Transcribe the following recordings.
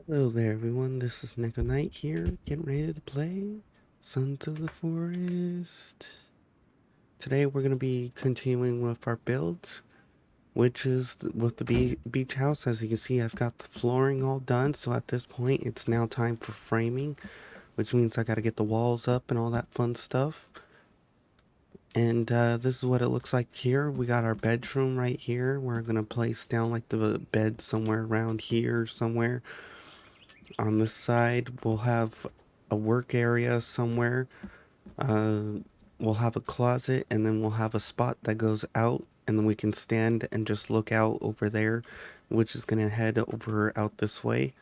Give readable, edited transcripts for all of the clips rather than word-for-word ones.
Hello there everyone, this is Neko Knight here, getting ready to play Sons of the Forest. Today we're going to be continuing with our builds, which is with the beach house. As you can see, I've got the flooring all done, so at this point it's now time for framing, which means I got to get the walls up and all that fun stuff. And this is what it looks like here. We got our bedroom right here. We're going to place down like the bed somewhere around here somewhere. On this side, we'll have a work area somewhere. Uh, we'll have a closet, and then we'll have a spot that goes out, and then we can stand and just look out over there, which is gonna head over out this way.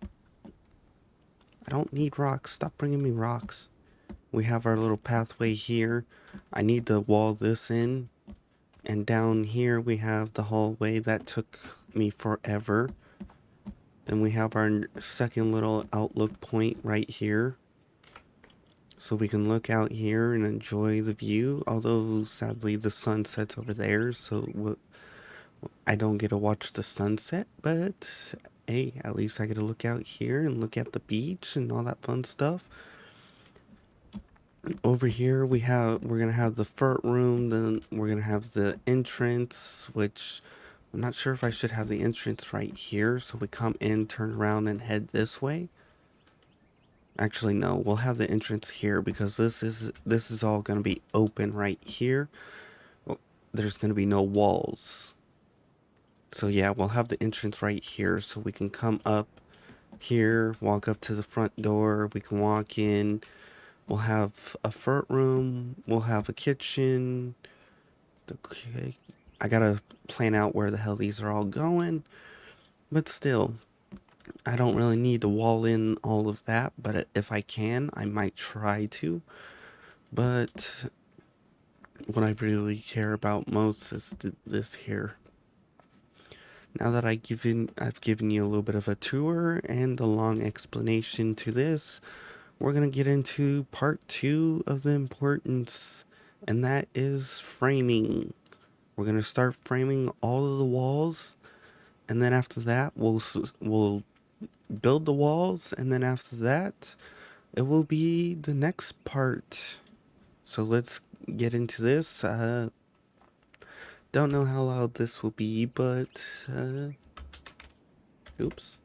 I don't need rocks. Stop bringing me rocks. We have our little pathway here. I need to wall this in. And down here we have the hallway that took me forever. Then we have our second little outlook point right here. So we can look out here and enjoy the view, although sadly the sun sets over there, so I don't get to watch the sunset, but hey, at least I get to look out here and look at the beach and all that fun stuff. Over here we're gonna have the front room, then we're gonna have the entrance, which I'm not sure if I should have the entrance right here, so we come in, turn around, and head this way. Actually, no, we'll have the entrance here because this is all going to be open right here. Well, there's going to be no walls. So yeah, we'll have the entrance right here so we can come up here, walk up to the front door, we can walk in. We'll have a front room, we'll have a kitchen. Okay, I gotta plan out where the hell these are all going, but still, I don't really need to wall in all of that, but if I can, I might try to. But what I really care about most is this here. Now that I've given you a little bit of a tour and a long explanation to this, we're gonna get into part 2 of the importance, and that is framing. We're gonna start framing all of the walls, and then after that, we'll build the walls, and then after that, it will be the next part. So let's get into this. Don't know how loud this will be, but, oops.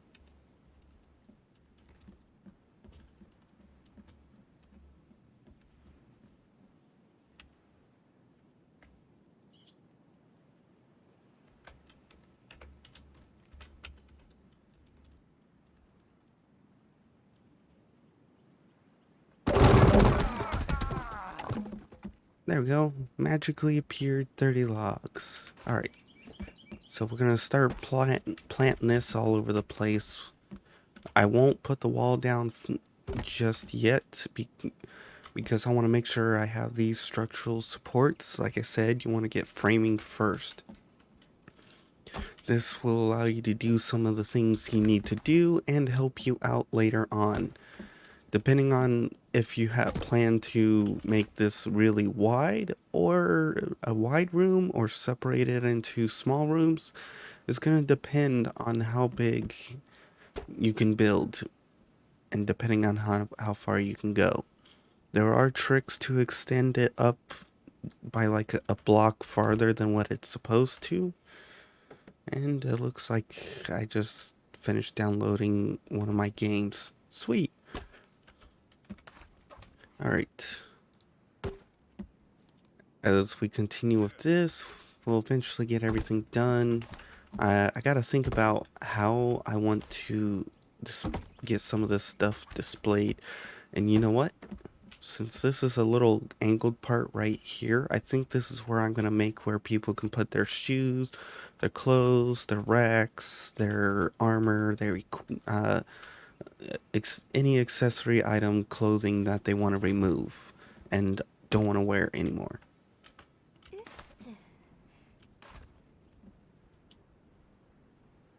There we go. Magically appeared 30 logs. Alright. So we're gonna start planting this all over the place. I won't put the wall down just yet because I want to make sure I have these structural supports. Like I said, you want to get framing first. This will allow you to do some of the things you need to do and help you out later on. Depending on if you have planned to make this really wide or a wide room or separate it into small rooms, is going to depend on how big you can build and depending on how far you can go. There are tricks to extend it up by like a block farther than what it's supposed to. And it looks like I just finished downloading one of my games. Sweet. Alright. As we continue with this, we'll eventually get everything done. I gotta think about how I want to get some of this stuff displayed. And you know what? Since this is a little angled part right here, I think this is where I'm gonna make where people can put their shoes, their clothes, their racks, their armor, their any accessory item, clothing that they want to remove and don't want to wear anymore.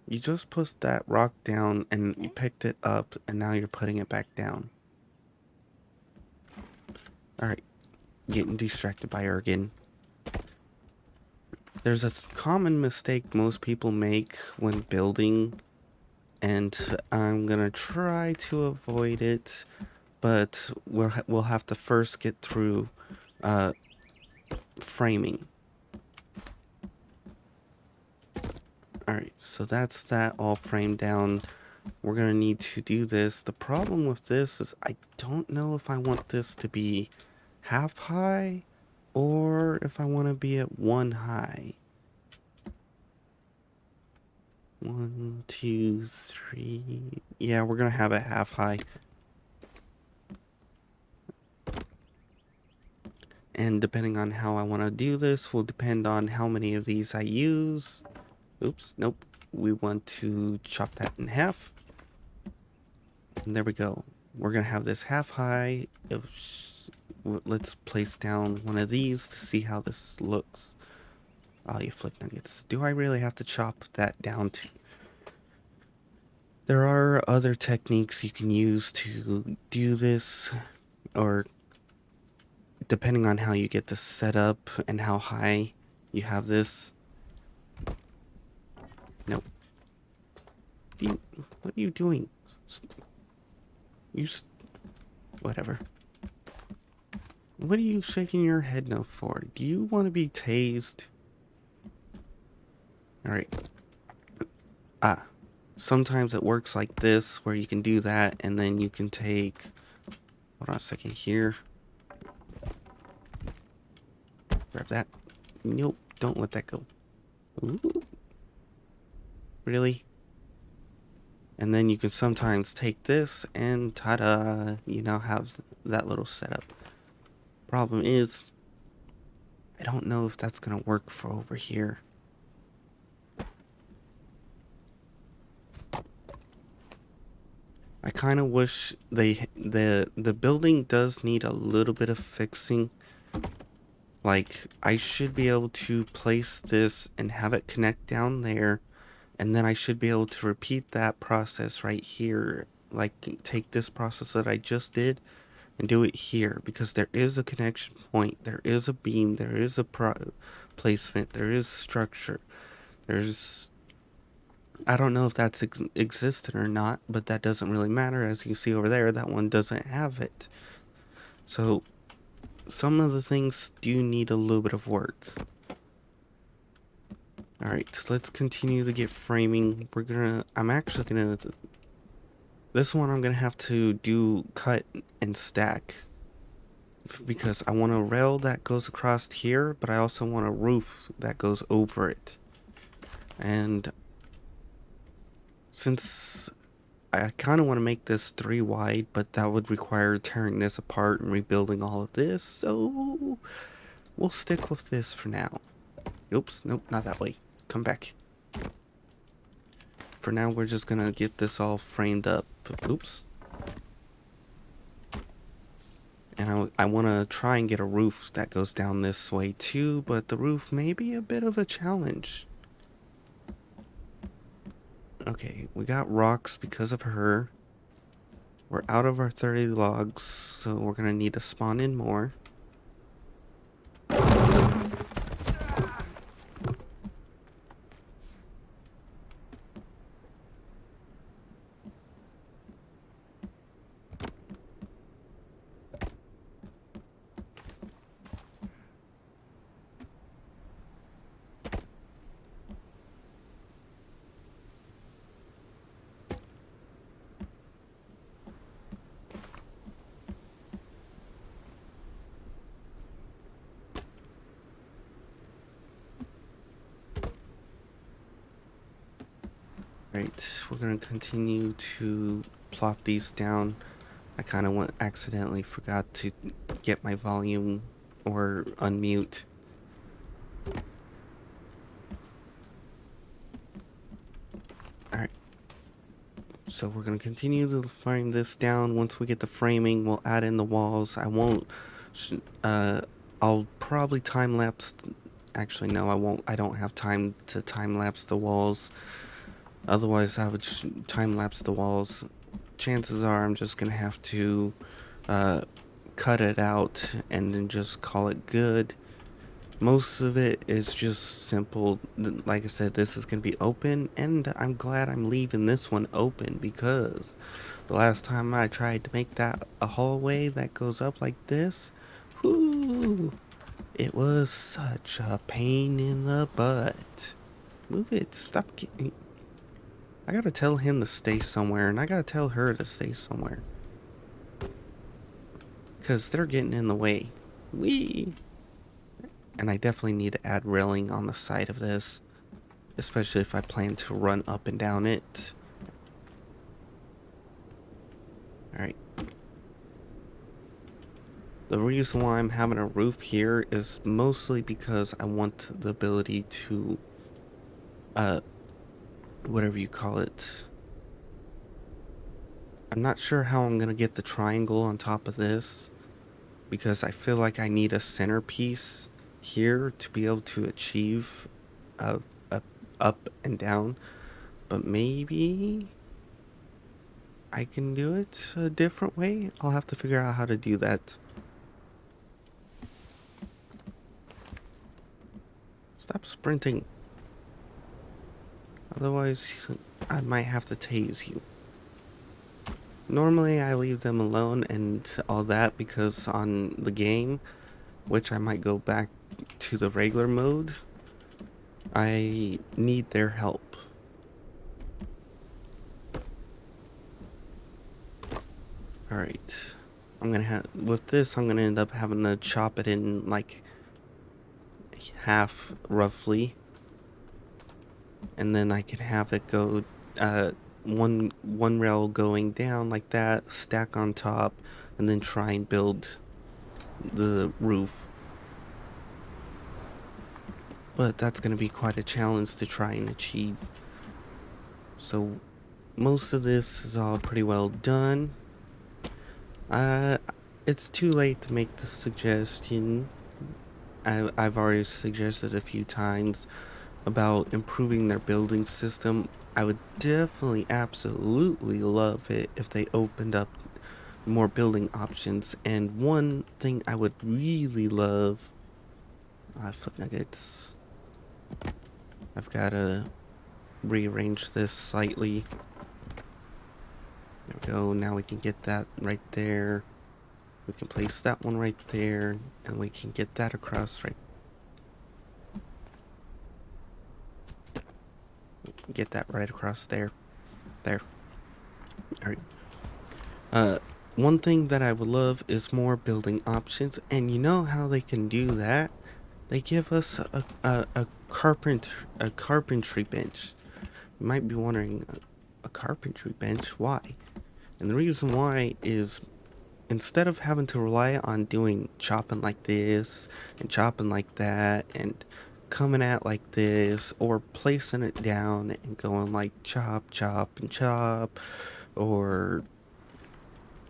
You just pushed that rock down and you picked it up and now you're putting it back down. Alright, getting distracted by Ergen. There's a common mistake most people make when building and I'm gonna try to avoid it, but we'll have to first get through uh, framing. Alright, so that's that all framed down. We're gonna need to do this. The problem with this is I don't know if I want this to be half high or if I want to be at one high. 1, 2, 3. Yeah, we're gonna have it half high. And depending on how I want to do this will depend on how many of these I use. Oops, nope. We want to chop that in half. And there we go. We're gonna have this half high. Let's place down one of these to see how this looks. Oh, you flick nuggets. Do I really have to chop that down to... There are other techniques you can use to do this, or depending on how you get this set up and how high you have this. Nope. What are you doing? Whatever. What are you shaking your head no for? Do you want to be tased? Alright. Sometimes it works like this, where you can do that, and then you can take... Hold on a second here. Grab that. Nope, don't let that go. Ooh. Really? And then you can sometimes take this and ta-da, you now have that little setup. Problem is, I don't know if that's gonna work for over here. I kind of wish the building does need a little bit of fixing. Like, I should be able to place this and have it connect down there, and then I should be able to repeat that process right here. Like, take this process that I just did and do it here, because there is a connection point, there is a beam, there is a placement, there is structure. There's... I don't know if that's existed or not, but that doesn't really matter. As you see over there, that one doesn't have it. So some of the things do need a little bit of work. Alright, so let's continue to get framing. I'm actually gonna... This one I'm gonna have to do cut and stack, because I want a rail that goes across here, but I also want a roof that goes over it. And since I kind of want to make this 3 wide, but that would require tearing this apart and rebuilding all of this, so we'll stick with this for now. Oops, nope, not that way. Come back. For now, we're just gonna get this all framed up. Oops. And I want to try and get a roof that goes down this way too, but the roof may be a bit of a challenge. Okay, we got rocks because of her. We're out of our 30 logs, so we're gonna need to spawn in more. Right, we're gonna continue to plop these down. I kind of accidentally forgot to get my volume or unmute. Alright, so we're gonna continue to frame this down. Once we get the framing, we'll add in the walls. I'll probably time lapse. Actually, no, I won't. I don't have time to time lapse the walls. Otherwise, I would time lapse the walls. Chances are I'm just gonna have to cut it out and then just call it good. Most of it is just simple. Like I said, this is going to be open, and I'm glad I'm leaving this one open because the last time I tried to make that a hallway that goes up like this, whoo, it was such a pain in the butt. Move it. Stop getting. I gotta tell him to stay somewhere, and I gotta tell her to stay somewhere. Because they're getting in the way. Whee! And I definitely need to add railing on the side of this, especially if I plan to run up and down it. Alright. The reason why I'm having a roof here is mostly because I want the ability to, whatever you call it. I'm not sure how I'm going to get the triangle on top of this, because I feel like I need a centerpiece here to be able to achieve a up and down, but maybe I can do it a different way. I'll have to figure out how to do that. Stop sprinting. Otherwise, I might have to tase you. Normally, I leave them alone and all that because on the game, which I might go back to the regular mode, I need their help. Alright. With this, I'm gonna end up having to chop it in like half roughly. And then I can have it go, one rail going down like that, stack on top, and then try and build the roof. But that's gonna be quite a challenge to try and achieve. So most of this is all pretty well done. It's too late to make the suggestion. I've already suggested a few times about improving their building system. I would definitely, absolutely love it if they opened up more building options. And one thing I would really love, foot nuggets. I've got to rearrange this slightly. There we go. Now we can get that right there. We can place that one right there, and we can get that across right. Get that right across there. There. Alright. One thing that I would love is more building options, and you know how they can do that? They give us a carpentry bench. You might be wondering, a carpentry bench? Why? And the reason why is instead of having to rely on doing chopping like this and chopping like that and coming at like this or placing it down and going like chop, chop, and chop, or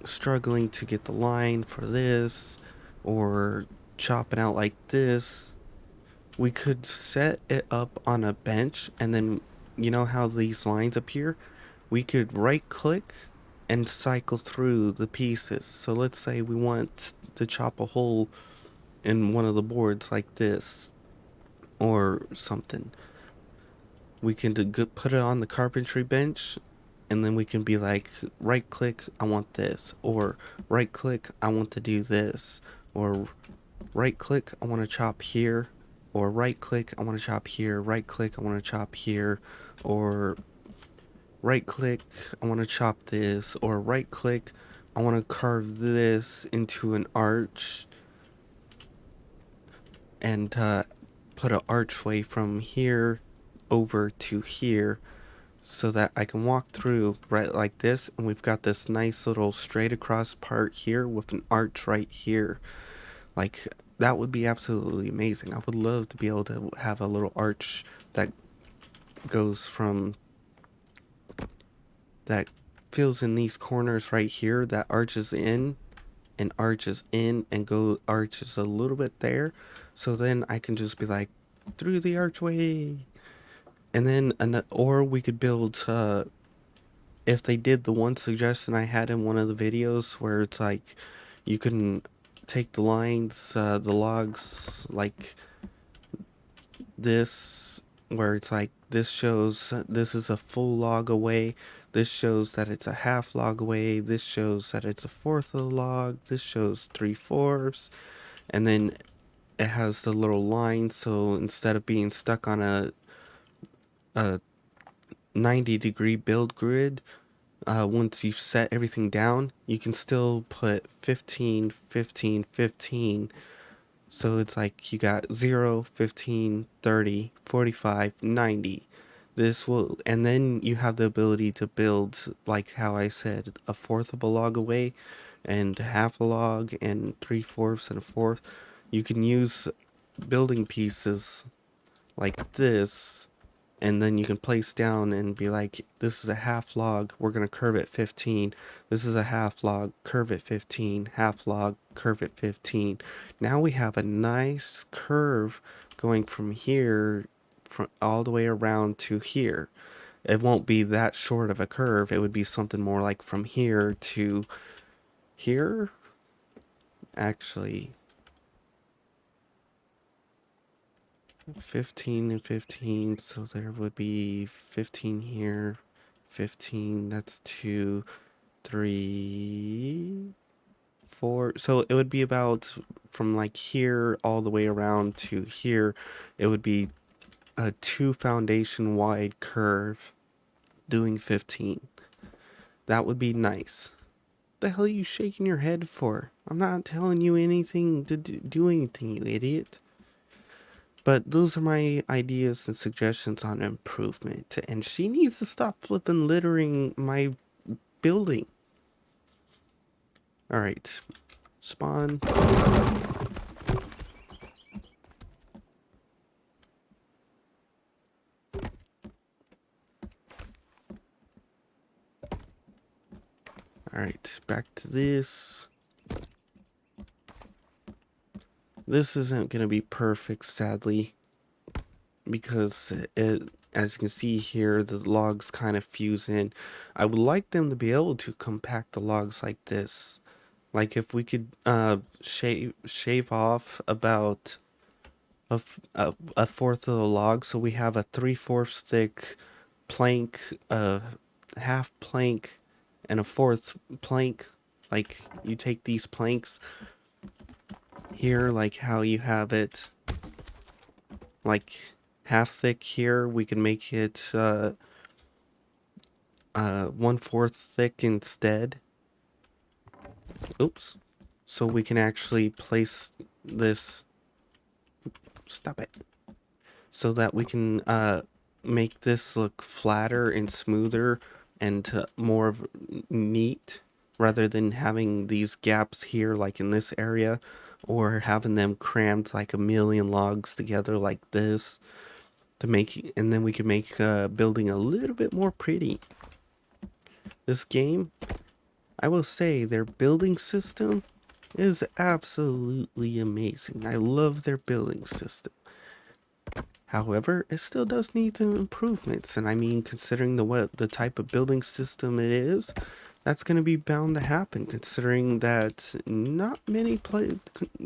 struggling to get the line for this or chopping out like this, we could set it up on a bench, and then you know how these lines appear? We could right click and cycle through the pieces. So let's say we want to chop a hole in one of the boards like this or something. We can put it on the carpentry bench, and then we can be like, right click, I want this, or right click, I want to do this, or right click, I want to chop here, or right click, I want to chop here, right click, I want to chop here, or right click, I want to chop this, or right click, I want to carve this into an arch and put an archway from here over to here so that I can walk through right like this, and we've got this nice little straight across part here with an arch right here. Like, that would be absolutely amazing. I would love to be able to have a little arch that goes from that fills in these corners right here, that arches in and arches in and go arches a little bit there, so then I can just be like, through the archway. And then or we could build if they did the one suggestion I had in one of the videos where it's like you can take the lines, the logs, like this where it's like this shows this is a full log away, this shows that it's a half log away, this shows that it's a fourth of the log, this shows 3/4, and then it has the little line, so instead of being stuck on a 90-degree build grid, once you've set everything down, you can still put 15, 15, 15. So it's like you got 0, 15, 30, 45, 90. This will, and then you have the ability to build, like how I said, a fourth of a log away, and half a log, and 3/4 and a fourth. You can use building pieces like this, and then you can place down and be like, this is a half log, we're going to curve it 15. This is a half log, curve it 15. Half log, curve it 15. Now we have a nice curve going from here all the way around to here. It won't be that short of a curve. It would be something more like from here to here. Actually, 15 and 15, so there would be 15 here, 15, that's 2, 3, 4. So it would be about from like here all the way around to here. It would be a 2 foundation wide curve doing 15. That would be nice. The hell are you shaking your head for? I'm not telling you anything to do anything, you idiot. But those are my ideas and suggestions on improvement. And she needs to stop flipping littering my building. Alright. Spawn. Alright, back to this. This isn't going to be perfect, sadly, because as you can see here, the logs kind of fuse in. I would like them to be able to compact the logs like this. Like if we could shave off about a fourth of the log, so we have a 3/4 thick plank, a half plank, and a fourth plank. Like you take these planks here, like how you have it like half thick here, we can make it 1/4 thick instead. Oops. So we can actually place this, stop it, so that we can make this look flatter and smoother and more neat, rather than having these gaps here like in this area, or having them crammed like a million logs together like this to make, and then we can make building a little bit more pretty. This game, I will say, their building system is absolutely amazing. I love their building system. However, it still does need some improvements, and I mean, considering the type of building system it is, that's going to be bound to happen, considering that not many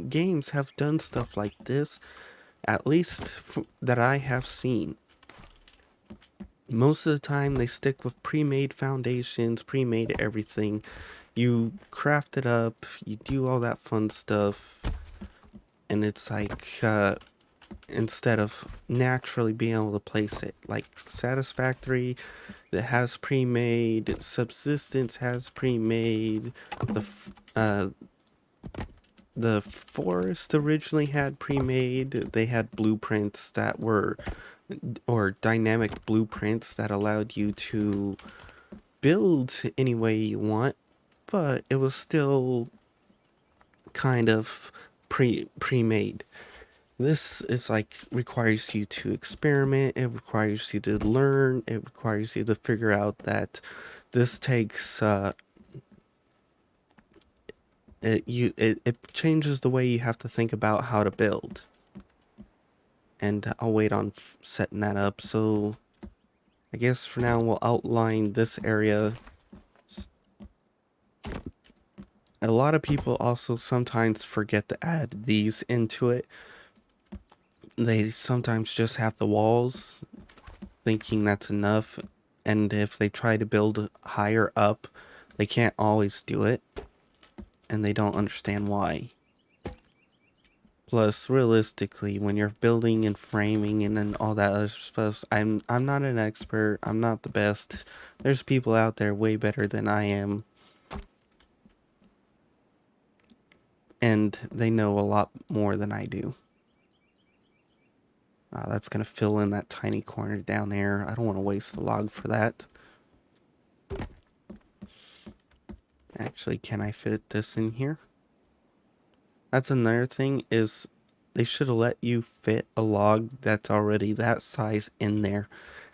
games have done stuff like this, at least that I have seen. Most of the time, they stick with pre-made foundations, pre-made everything. You craft it up, you do all that fun stuff, and it's like, instead of naturally being able to place it, like Satisfactory that has pre-made, Subsistence has pre-made, the Forest originally had pre-made. They had blueprints that were, or dynamic blueprints that allowed you to build any way you want, but it was still kind of pre-made. This is like requires you to experiment, it requires you to learn, it requires you to figure out that this takes it changes the way you have to think about how to build. And I'll wait on setting that up. So I guess for now we'll outline this area. A lot of people also sometimes forget to add these into it. they sometimes just have the walls, thinking that's enough, and if they try to build higher up, they can't always do it, and they don't understand why. Plus, realistically, when you're building and framing and then all that other stuff, I'm not an expert. I'm not the best. There's people out there way better than I am, and they know a lot more than I do. That's gonna fill in that tiny corner down there. I don't want to waste the log for that. Actually, can I fit this in here? That's another thing, is they should have let you fit a log that's already that size in there.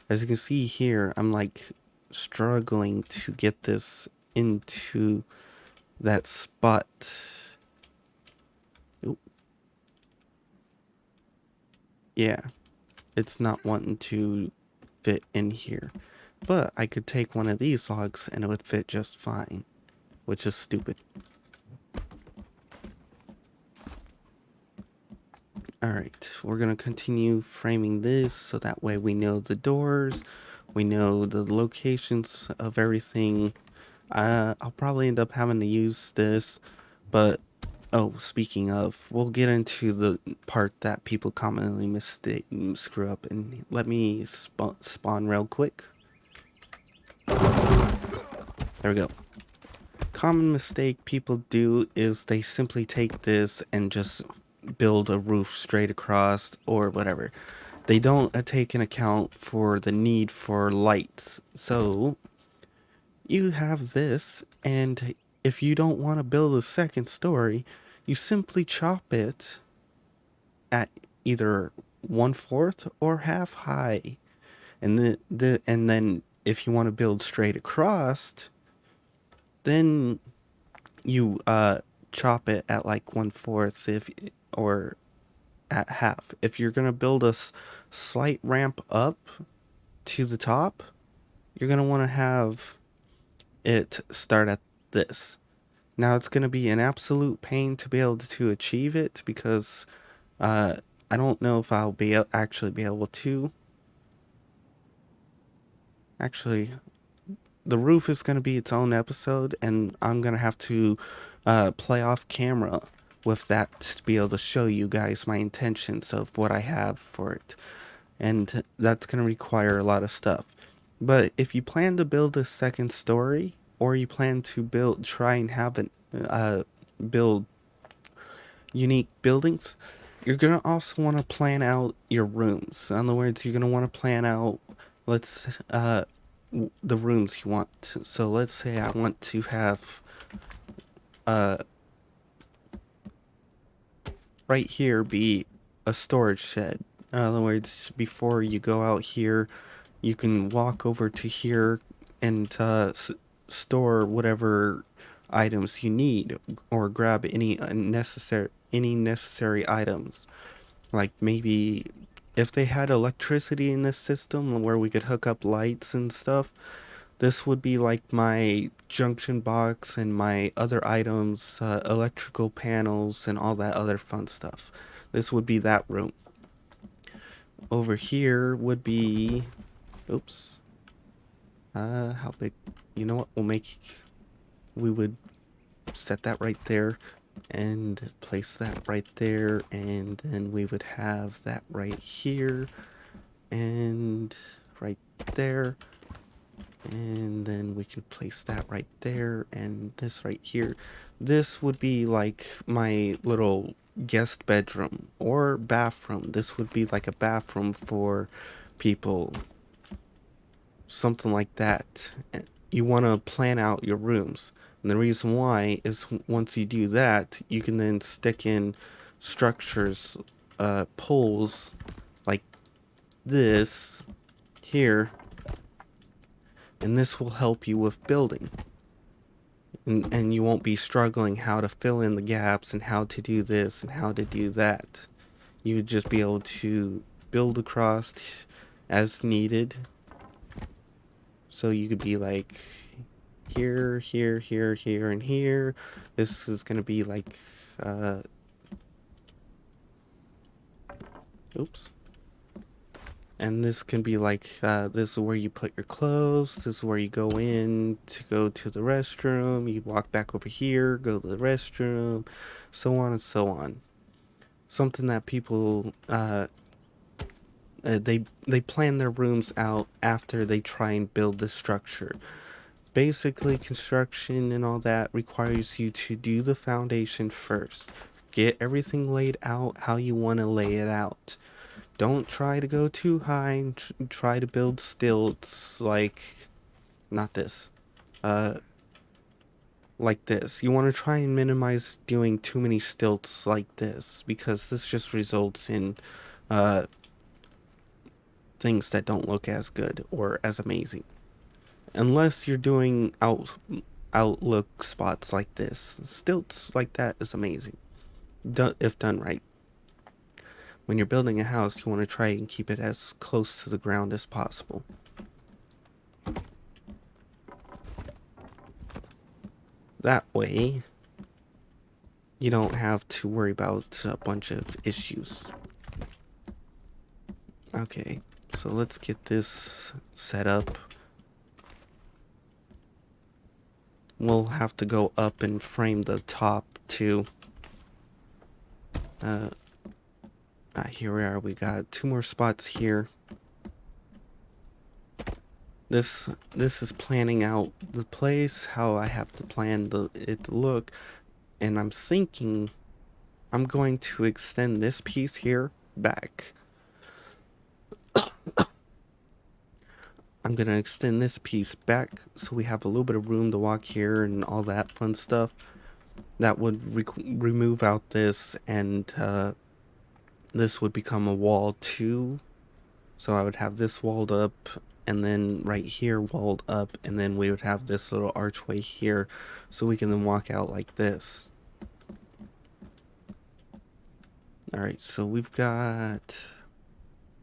As you can see here, I'm like struggling to get this into that spot. Oop. Yeah, it's not wanting to fit in here. But I could take one of these logs and it would fit just fine, which is stupid. Alright, we're going to continue framing this so that way we know the doors, we know the locations of everything. I'll probably end up having to use this, but oh, speaking of, we'll get into the part that people commonly screw up, and let me spawn real quick. There we go. Common mistake people do is they simply take this and just build a roof straight across or whatever. They don't take into account for the need for lights. So you have this, and if you don't want to build a second story, you simply chop it at either 1/4 or half high. And then if you want to build straight across, then you chop it at like 1/4 or at half. If you're gonna build a slight ramp up to the top, you're gonna want to have it start at this. Now it's gonna be an absolute pain to be able to achieve it because I don't know if I'll actually be able to. Actually, the roof is going to be its own episode, and I'm going to have to play off camera with that to be able to show you guys my intentions of what I have for it. And that's going to require a lot of stuff. But if you plan to build a second story, or you plan to try and have an build unique buildings, you're going to also want to plan out your rooms. In other words, you're going to want to plan out, the rooms you want. So let's say I want to have right here be a storage shed. In other words, before you go out here, you can walk over to here and store whatever items you need, or grab any necessary items. Like maybe if they had electricity in this system where we could hook up lights and stuff, this would be like my junction box and my other items, electrical panels and all that other fun stuff. This would be that room. Over here would be, oops, how big? You know what, we would set that right there and place that right there, and then we would have that right here and right there, and then we can place that right there and this right here. This would be like my little guest bedroom or bathroom. This would be like a bathroom for people, something like that. You want to plan out your rooms, and the reason why is once you do that, you can then stick in structures, poles like this here, and this will help you with building. And you won't be struggling how to fill in the gaps and how to do this and how to do that. You would just be able to build across as needed. So you could be like here, here, here, here, and here. This is going to be like Oops. And this can be like, this is where you put your clothes. This is where you go in to go to the restroom. You walk back over here, go to the restroom, so on and so on. Something that people, they plan their rooms out after they try and build the structure. Basically, construction and all that requires you to do the foundation first. Get everything laid out how you want to lay it out. Don't try to go too high and try to build stilts like, not this, like this. You want to try and minimize doing too many stilts like this, because this just results in uh, things that don't look as good or as amazing. Unless you're doing outlook spots like this. Stilts like that is amazing, if done right. When you're building a house, you want to try and keep it as close to the ground as possible. That way, you don't have to worry about a bunch of issues. Okay, so let's get this set up. We'll have to go up and frame the top too. Here we are. We got 2 more spots here. This is planning out the place, how I have to plan it to look, and I'm thinking I'm going to extend this piece here back. I'm gonna extend this piece back so we have a little bit of room to walk here and all that fun stuff. That would remove out this, and this would become a wall too. So I would have this walled up, and then right here walled up, and then we would have this little archway here, so we can then walk out like this. Alright, so we've got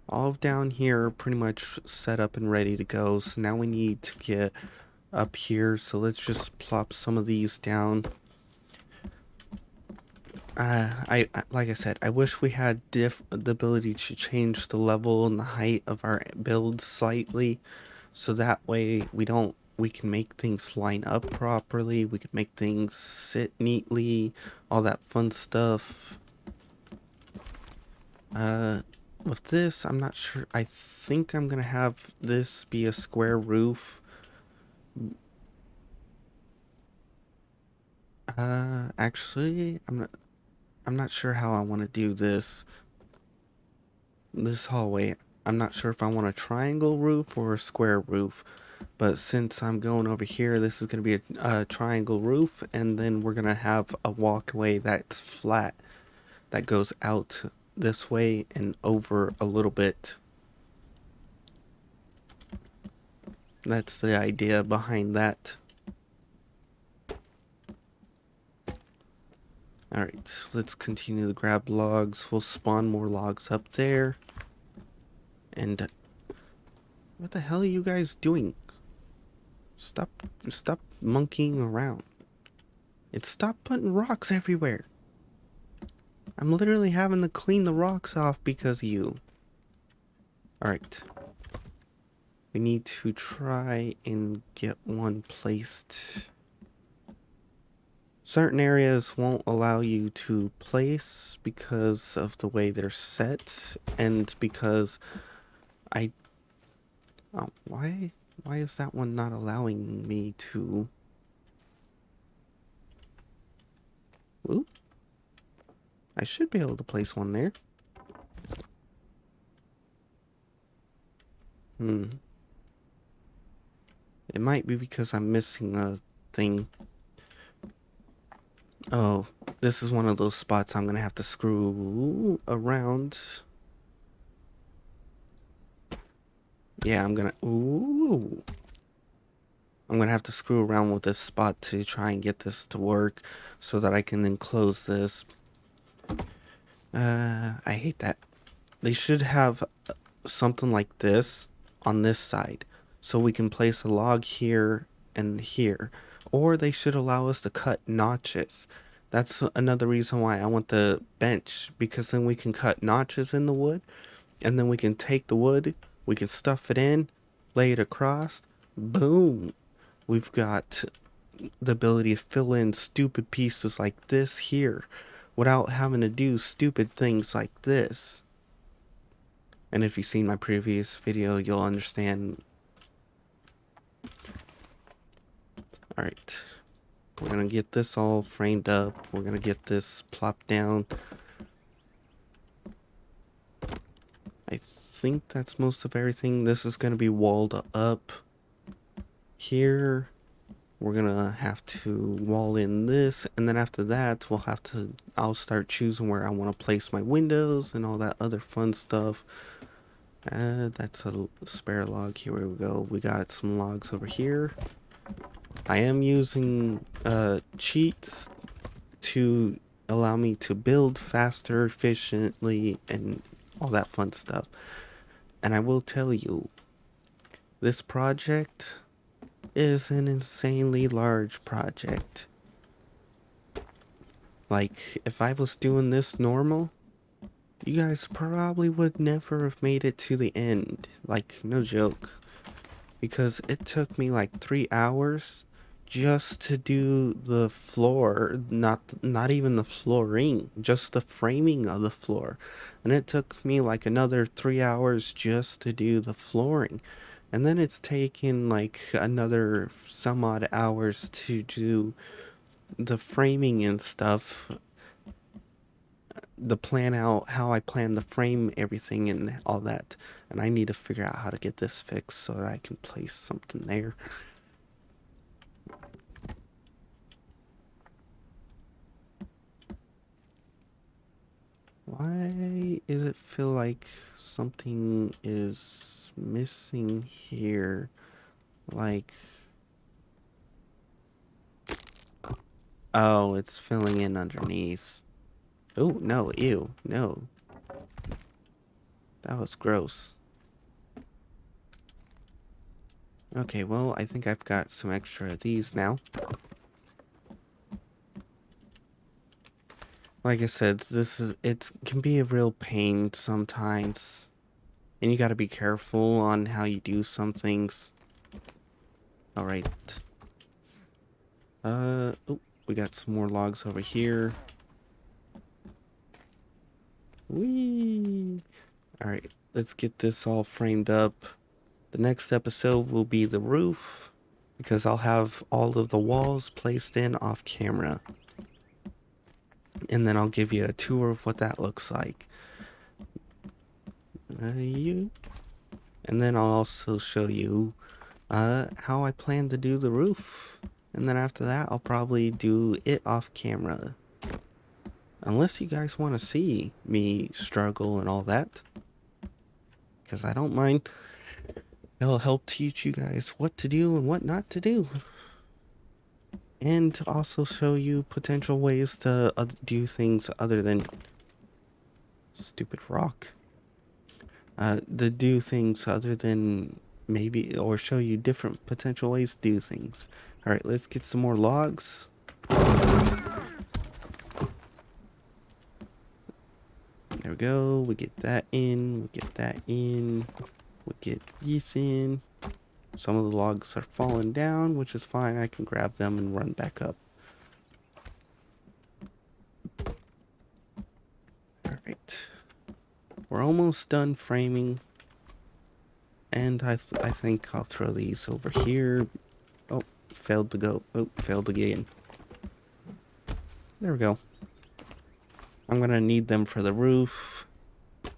all of down here pretty much set up and ready to go. So now we need to get up here. So let's just plop some of these down. I like I said, I wish we had the ability to change the level and the height of our build slightly, so that way we can make things line up properly. We can make things sit neatly, all that fun stuff. With this, I'm not sure. I think I'm gonna have this be a square roof. Actually, I'm not sure how I want to do this hallway. I'm not sure if I want a triangle roof or a square roof. But since I'm going over here, this is going to be a triangle roof, and then we're going to have a walkway that's flat that goes out this way and over a little bit. That's the idea behind that. Alright, let's continue to grab logs. We'll spawn more logs up there. And what the hell are you guys doing? Stop monkeying around. Stop putting rocks everywhere. I'm literally having to clean the rocks off because of you. Alright. We need to try and get one placed. Certain areas won't allow you to place because of the way they're set, and because oh, why is that one not allowing me to? Oop. I should be able to place one there. It might be because I'm missing a thing. Oh, this is one of those spots I'm gonna have to screw around. Yeah, I'm gonna have to screw around with this spot to try and get this to work so that I can enclose this. I hate that. They should have something like this on this side, so we can place a log here and here. Or they should allow us to cut notches. That's another reason why I want the bench, because then we can cut notches in the wood, and then we can take the wood, we can stuff it in, lay it across, boom. We've got the ability to fill in stupid pieces like this here without having to do stupid things like this. And if you've seen my previous video, you'll understand. Alright, we're gonna get this all framed up. We're gonna get this plopped down. I think that's most of everything. This is gonna be walled up here. We're gonna have to wall in this, and then after that I'll start choosing where I want to place my windows and all that other fun stuff. That's a spare log. Here we go. We got some logs over here. I am using cheats to allow me to build faster, efficiently, and all that fun stuff. And I will tell you, this project is an insanely large project. Like, if I was doing this normal, you guys probably would never have made it to the end. Like, no joke. Because it took me like 3 hours just to do the floor, not even the flooring, just the framing of the floor. And it took me like another 3 hours just to do the flooring. And then it's taken like another some odd hours to do the framing and stuff, the plan out how I plan to frame everything and all that. And I need to figure out how to get this fixed so that I can place something there. Why does it feel like something is missing here? Like, oh, it's filling in underneath. Oh, no, ew, no. That was gross. Okay, well, I think I've got some extra of these now. Like I said, it can be a real pain sometimes. And you gotta be careful on how you do some things. Alright. Oh, we got some more logs over here. Whee! Alright, let's get this all framed up. The next episode will be the roof, because I'll have all of the walls placed in off camera. And then I'll give you a tour of what that looks like. And then I'll also show you how I plan to do the roof. And then after that, I'll probably do it off camera. Unless you guys want to see me struggle and all that. Because I don't mind. It'll help teach you guys what to do and what not to do. And to also show you potential ways to do things other than stupid rock. To do things other than maybe, or show you different potential ways to do things. Alright, let's get some more logs. There we go. We get that in. We get that in. We get this in. Some of the logs are falling down, which is fine. I can grab them and run back up. Alright. We're almost done framing. And I think I'll throw these over here. Oh, failed to go. Oh, failed again. There we go. I'm gonna need them for the roof.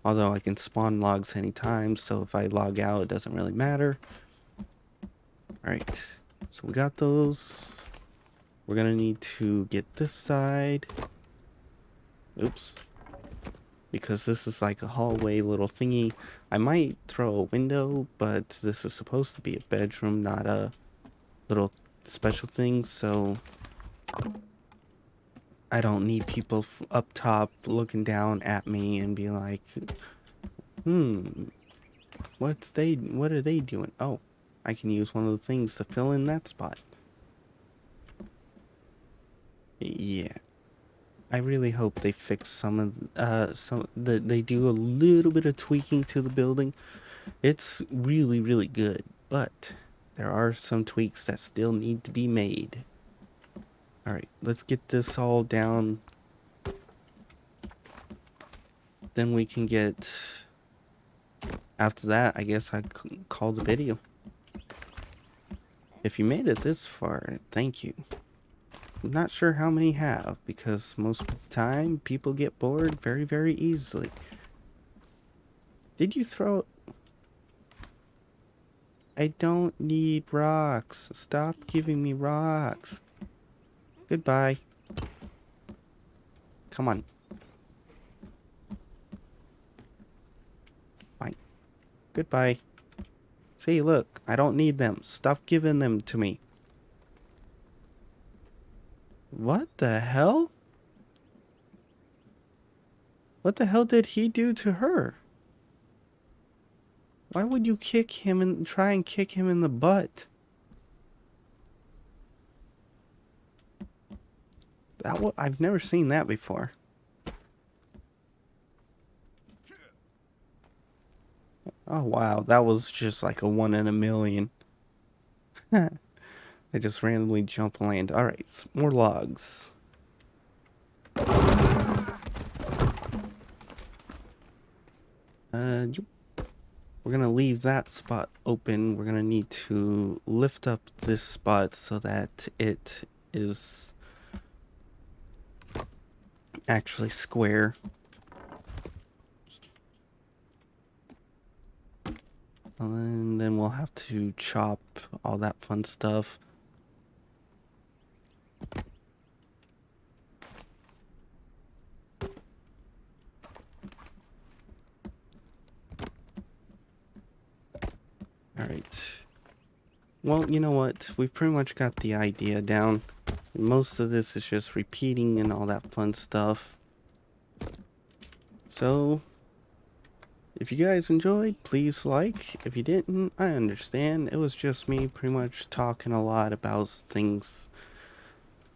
Although I can spawn logs anytime, so if I log out, it doesn't really matter. Alright, so we got those. We're gonna need to get this side. Oops. Because this is like a hallway little thingy. I might throw a window, but this is supposed to be a bedroom, not a little special thing, so I don't need people up top looking down at me and be like, what are they doing? Oh, I can use one of the things to fill in that spot. Yeah. I really hope they fix some of they do a little bit of tweaking to the building. It's really, really good, but there are some tweaks that still need to be made. All right, let's get this all down. Then we can get, after that, I guess I'd call the video. If you made it this far, thank you. I'm not sure how many have, because most of the time, people get bored very, very easily. Did you throw... I don't need rocks. Stop giving me rocks. Goodbye. Come on. Fine. Goodbye. See, look, I don't need them. Stop giving them to me. What the hell? What the hell did he do to her? Why would you kick him and try and kick him in the butt? I've never seen that before. Oh wow, that was just like a 1 in a million. They just randomly jump and land. Alright, more logs. Yep. We're gonna leave that spot open. We're gonna need to lift up this spot so that it is actually square. And then we'll have to chop all that fun stuff. Alright. Well, you know what? We've pretty much got the idea down. Most of this is just repeating and all that fun stuff. So, if you guys enjoyed, please like. If you didn't, I understand. It was just me pretty much talking a lot about things.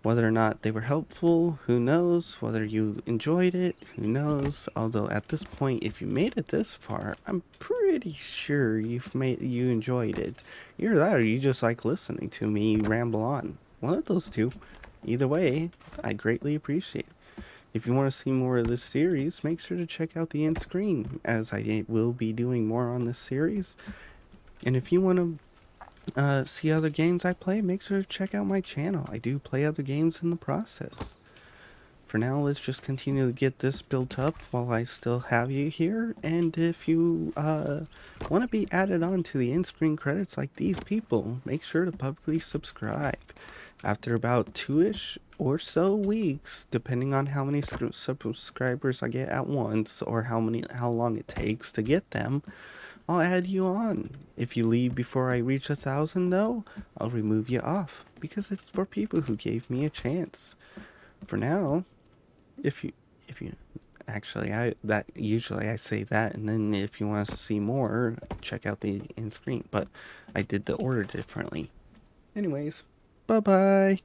Whether or not they were helpful, who knows? Whether you enjoyed it, who knows? Although at this point, if you made it this far, I'm pretty sure you enjoyed it. Either that or you just like listening to me ramble on. One of those two. Either way, I greatly appreciate it. If you want to see more of this series, make sure to check out the end screen, as I will be doing more on this series. And if you want to see other games I play, make sure to check out my channel. I do play other games in the process. For now, let's just continue to get this built up while I still have you here. And if you want to be added on to the in-screen credits like these people, make sure to publicly subscribe. After about 2-ish or so weeks, depending on how many subscribers I get at once or how long it takes to get them, I'll add you on. If you leave before I reach 1,000 though, I'll remove you off, because it's for people who gave me a chance. For now, if you actually, usually I say that, and then if you want to see more, check out the end screen, but I did the order differently. Anyways, bye bye.